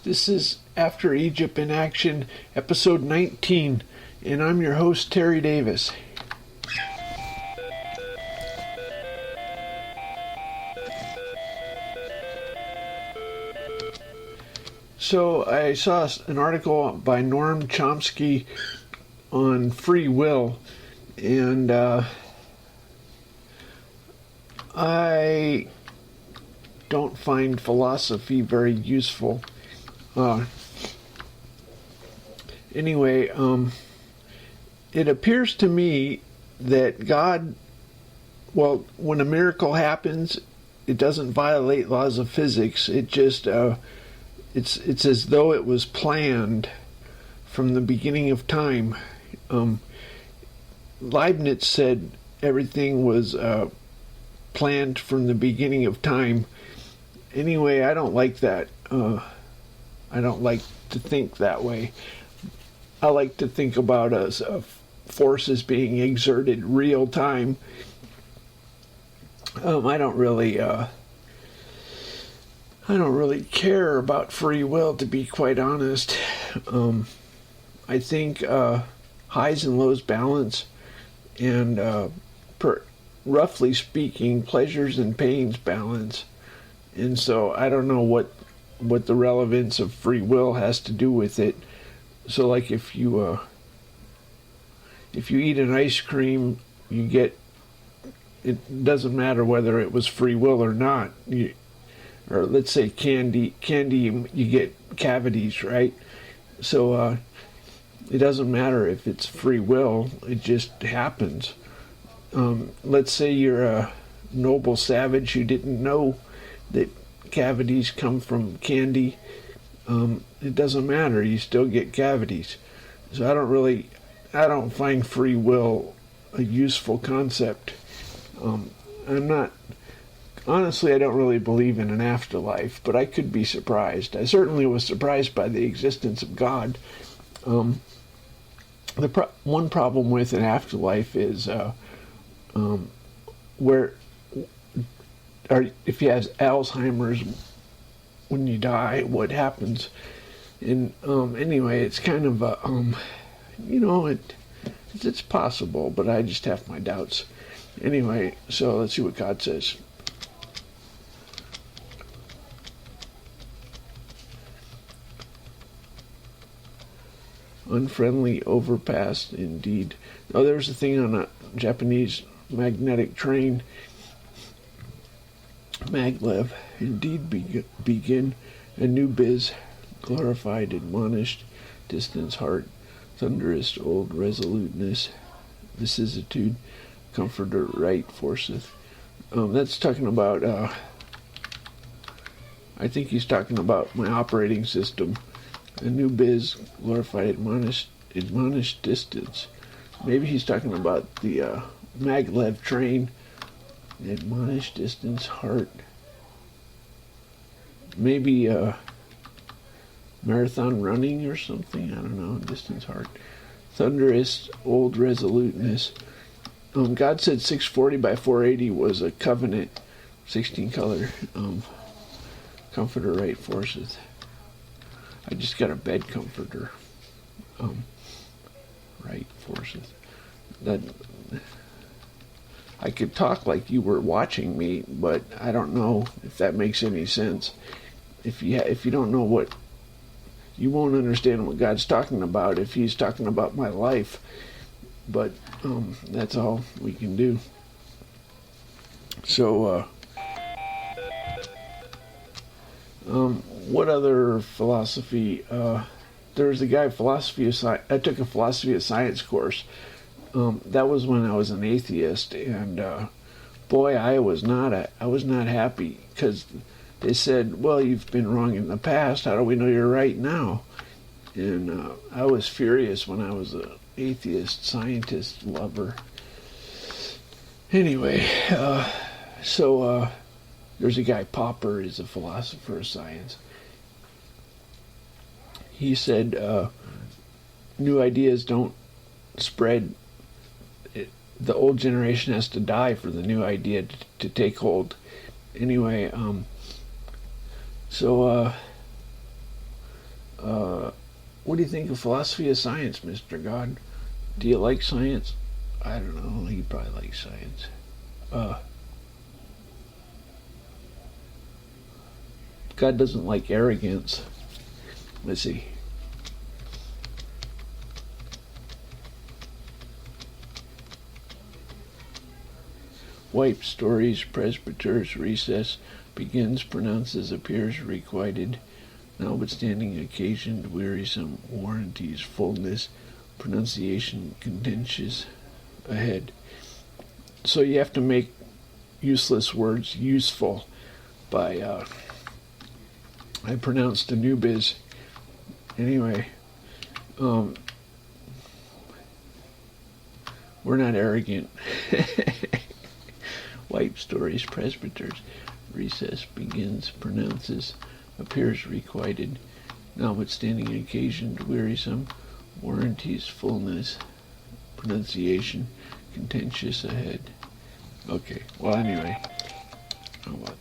This is After Egypt in Action, episode 19, and I'm your host, Terry Davis. So I saw an article by Noam Chomsky on free will, and I don't find philosophy very useful. Anyway, it appears to me that God, well, when a miracle happens, it doesn't violate laws of physics. It just, it's as though it was planned from the beginning of time. Leibniz said everything was planned from the beginning of time. Anyway, I don't like that. I don't like to think that way. I like to think about forces being exerted real time. I don't really care about free will, to be quite honest. I think highs and lows balance, and roughly speaking, pleasures and pains balance. And so I don't know what the relevance of free will has to do with it. So, like, if you eat an ice cream, you get, it doesn't matter whether it was free will or not. Or let's say candy, you get cavities, right? So it doesn't matter if it's free will; it just happens. Let's say you're a noble savage who didn't know that cavities come from candy. It doesn't matter, you still get cavities. So I don't find free will a useful concept. Honestly, I don't really believe in an afterlife, but I could be surprised. I certainly was surprised by the existence of God. One problem with an afterlife is if you have Alzheimer's when you die, what happens? And anyway, it's kind of it's possible, but I just have my doubts. Anyway, so let's see what God says. Unfriendly overpass, indeed. Oh, there's a thing on a Japanese magnetic train. Maglev, indeed begin a new biz, glorified, admonished, distance heart, thunderous old resoluteness, vicissitude, comforter right forceth. That's talking about, I think he's talking about my operating system. A new biz, glorified, admonished distance. Maybe he's talking about the maglev train. Admonish distance heart. Maybe marathon running or something. I don't know. Distance heart. Thunderous old resoluteness. God said 640 by 480 was a covenant. 16 color. Comforter right forces. I just got a bed comforter. Right forces. That. I could talk like you were watching me, but I don't know if that makes any sense. If you don't know what, you won't understand what God's talking about if He's talking about my life. But that's all we can do. So, what other philosophy? There's a guy, philosophy of science. I took a philosophy of science course. That was when I was an atheist, and boy, I was not happy, because they said, well, you've been wrong in the past, how do we know you're right now? And I was furious when I was an atheist, scientist, lover. Anyway, so there's a guy, Popper, is a philosopher of science. He said new ideas don't spread. The old generation has to die for the new idea to take hold. Anyway, so What do you think of philosophy of science, Mr. God? Do you like science? I don't know. He probably likes science. God doesn't like arrogance. Let's see. Wipe stories, presbyters, recess, begins, pronounces, appears, requited, notwithstanding occasioned, wearisome, warranties, fullness, pronunciation, contentious, ahead. So you have to make useless words useful by, I pronounced Anubis. Anyway, we're not arrogant. Wipe stories, presbyters, recess, begins, pronounces, appears, requited, notwithstanding occasioned, wearisome, warranties, fullness, pronunciation, contentious, ahead. Okay, well, anyway, oh, what?